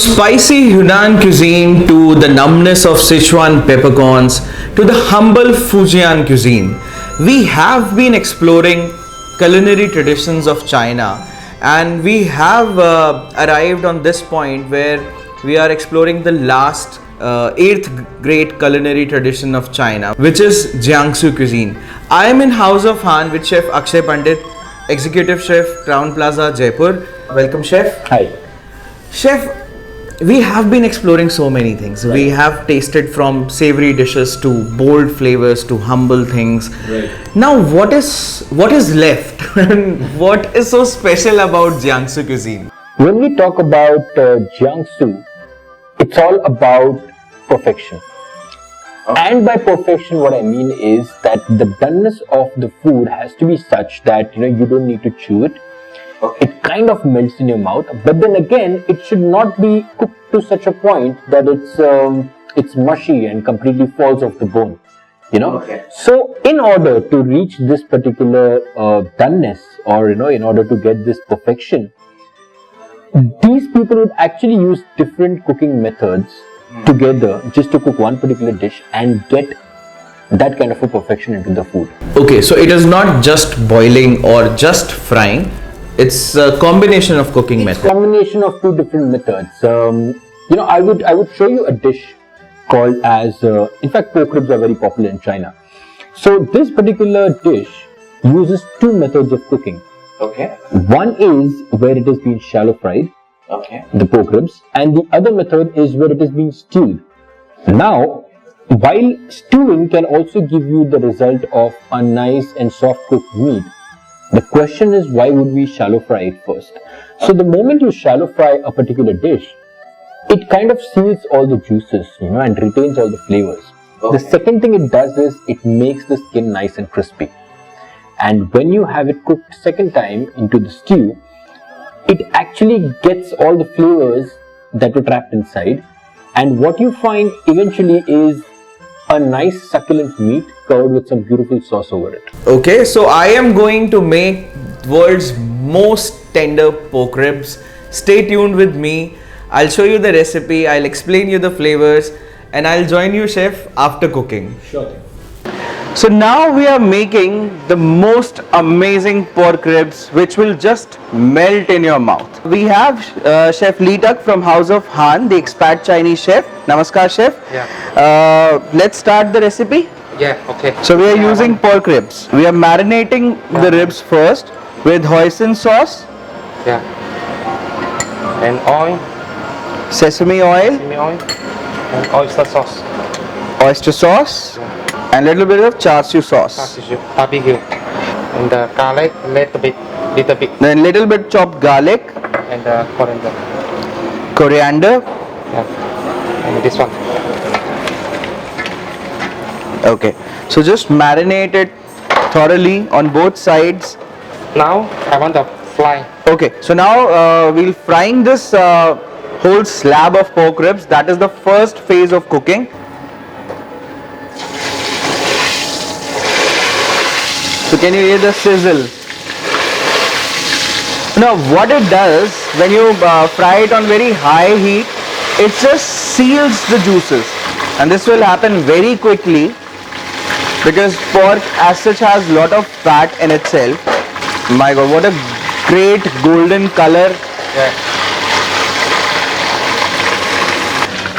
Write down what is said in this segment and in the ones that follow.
spicy Hunan cuisine to the numbness of Sichuan peppercorns to the humble Fujian cuisine, we have been exploring culinary traditions of China, and we have arrived on this point where we are exploring the last eighth great culinary tradition of China, which is Jiangsu cuisine. I am in House of Han with Chef Akshay Pandit, Executive Chef, Crown Plaza, Jaipur. Welcome, Chef. Hi. Chef, we have been exploring so many things. Right. We have tasted from savory dishes to bold flavors to humble things. Right. Now, what is left? And what is so special about Jiangsu cuisine? When we talk about Jiangsu, it's all about perfection. Okay. And by perfection, what I mean is that the doneness of the food has to be such that you don't need to chew it. Okay. It kind of melts in your mouth, but then again, it should not be cooked to such a point that it's mushy and completely falls off the bone. Okay. So, in order to reach this particular doneness, or in order to get this perfection, these people would actually use different cooking methods together just to cook one particular dish and get that kind of a perfection into the food. Okay, so it is not just boiling or just frying. It's a combination of cooking methods. Combination of two different methods. I would show you a dish called as, in fact, pork ribs are very popular in China. So this particular dish uses two methods of cooking. Okay. One is where it is being shallow fried, okay, the pork ribs, and the other method is where it is being stewed. Now, while stewing can also give you the result of a nice and soft cooked meat, the question is, why would we shallow fry it first? So the moment you shallow fry a particular dish, it kind of seals all the juices, and retains all the flavors. Okay. The second thing it does is it makes the skin nice and crispy. And when you have it cooked second time into the stew, it actually gets all the flavors that were trapped inside. And what you find eventually is a nice succulent meat covered with some beautiful sauce over it. Okay, so I am going to make world's most tender pork ribs. Stay tuned with me. I'll show you the recipe, I'll explain you the flavors, and I'll join you, chef, after cooking. Sure. So now we are making the most amazing pork ribs which will just melt in your mouth. We have Chef Lee Tak from House of Han, the expat Chinese chef. Namaskar, chef. Yeah. Let's start the recipe. Yeah, okay. So we are using pork ribs. We are marinating the ribs first with hoisin sauce. Yeah. And oil. Sesame oil. Sesame oil. And oyster sauce. Oyster sauce. Yeah. And little bit of char siu sauce. Barbecue. And the garlic, little bit. Then little bit chopped garlic. And coriander. Coriander. Yeah. And this one. Okay. So just marinate it thoroughly on both sides. Now I want to fry. Okay. So now we'll frying this whole slab of pork ribs. That is the first phase of cooking. So can you hear the sizzle? Now what it does when you fry it on very high heat, it just seals the juices, and this will happen very quickly because pork as such has lot of fat in itself. My God, what a great golden color. Yeah.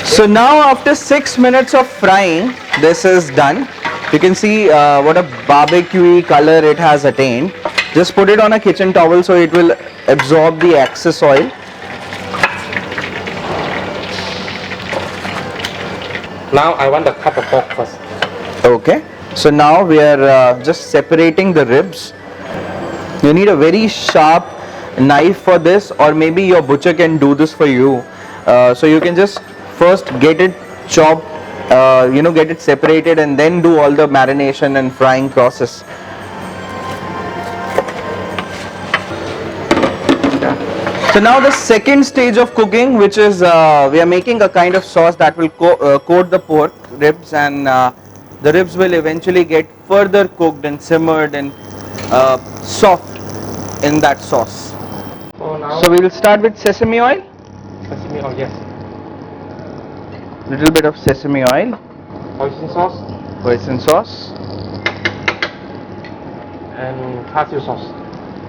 So now after 6 minutes of frying, this is done. You can see what a barbecue color it has attained. Just put it on a kitchen towel so it will absorb the excess oil. Now I want to cut the pork first. Okay. So now we are just separating the ribs. You need a very sharp knife for this, or maybe your butcher can do this for you. So you can just first get it chopped, get it separated, and then do all the marination and frying process. So now the second stage of cooking, which is we are making a kind of sauce that will coat the pork ribs, and the ribs will eventually get further cooked and simmered and soft in that sauce. So now So we will start with sesame oil. sesame oil, yes. Little bit of sesame oil, Hoisin sauce hoisin sauce, and char siu sauce.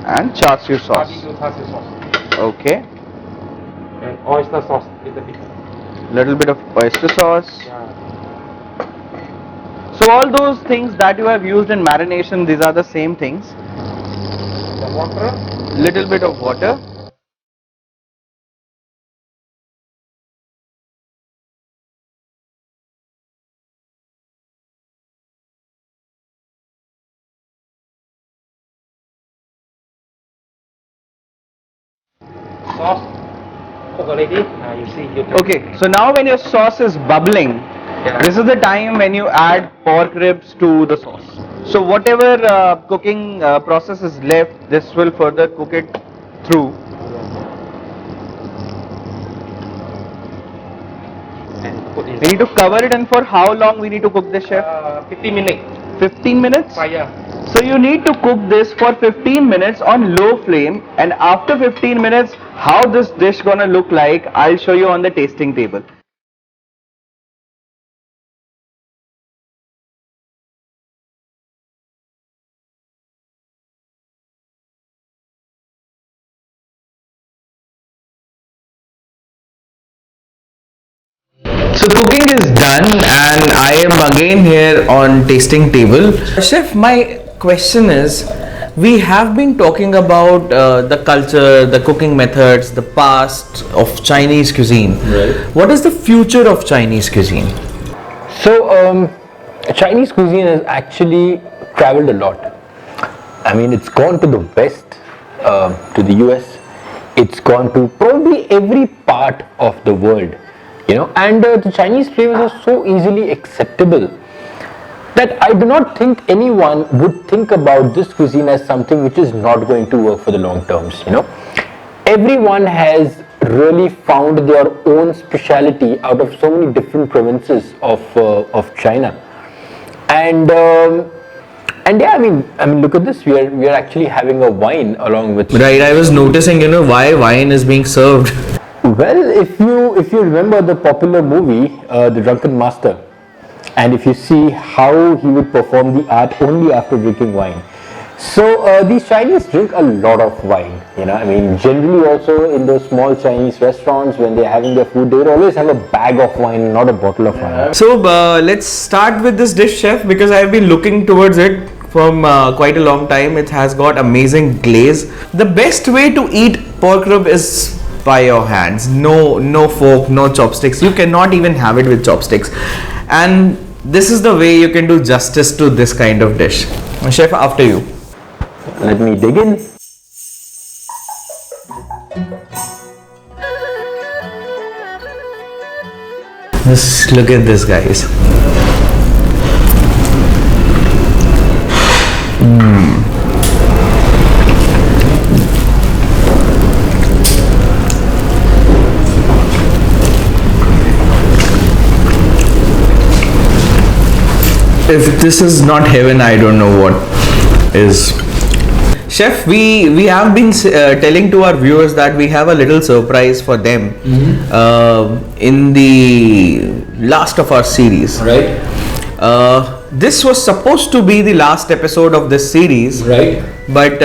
and char siu sauce. Barbecue char siu sauce. Okay, And oyster sauce little bit. little bit of oyster sauce. Yeah. So all those things that you have used in marination, these are the same things. The water. Little bit of water. Sauce cook already. You see. You can Okay, so now when your sauce is bubbling, Yeah. this is the time when you add pork ribs to the sauce. So whatever cooking process is left, this will further cook it through. And put in. We need to cover it, and for how long we need to cook this, chef? 15 minutes. 15 minutes? Fire. So you need to cook this for 15 minutes on low flame, and after 15 minutes, how this dish gonna look like, I'll show you on the tasting table. So cooking is done and I am again here on tasting table. Chef, my question is, we have been talking about the culture, the cooking methods, the past of Chinese cuisine. Right. What is the future of Chinese cuisine? So, Chinese cuisine has actually traveled a lot. I mean, it's gone to the West, to the US. It's gone to probably every part of the world, you know. And the Chinese flavors are so easily acceptable that I do not think anyone would think about this cuisine as something which is not going to work for the long terms. You know, everyone has really found their own speciality out of so many different provinces of China, and yeah, I mean, look at this. We are actually having a wine along with. Right, I was noticing, why wine is being served. Well, if you remember the popular movie, The Drunken Master, and if you see how he would perform the art only after drinking wine. So these Chinese drink a lot of wine, I mean, generally also in those small Chinese restaurants when they're having their food, they would always have a bag of wine, not a bottle of wine. So let's start with this dish, chef, because I've been looking towards it from quite a long time. It has got amazing glaze. The best way to eat pork rib is by your hands. No fork, no chopsticks. You cannot even have it with chopsticks. And this is the way you can do justice to this kind of dish. Chef, after you. Let me dig in. Just look at this, guys. If this is not heaven, I don't know what is. Chef, we have been telling to our viewers that we have a little surprise for them in the last of our series. Right. This was supposed to be the last episode of this series. Right. But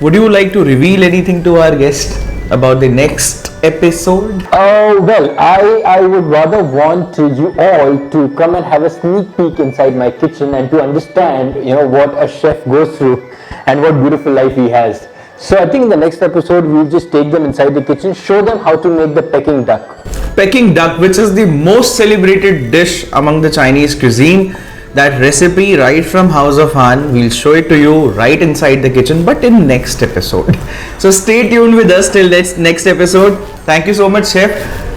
would you like to reveal anything to our guest about the next episode? Well, I would rather want you all to come and have a sneak peek inside my kitchen and to understand, what a chef goes through and what beautiful life he has. So I think in the next episode, we'll just take them inside the kitchen, show them how to make the Peking duck. Peking duck, which is the most celebrated dish among the Chinese cuisine. That recipe right from House of Han, we'll show it to you right inside the kitchen, but in next episode. So stay tuned with us till next episode. Thank you so much, chef.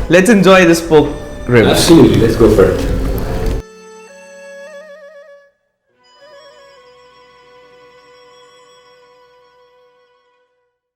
Let's enjoy this pork ribs. Absolutely, let's go for it.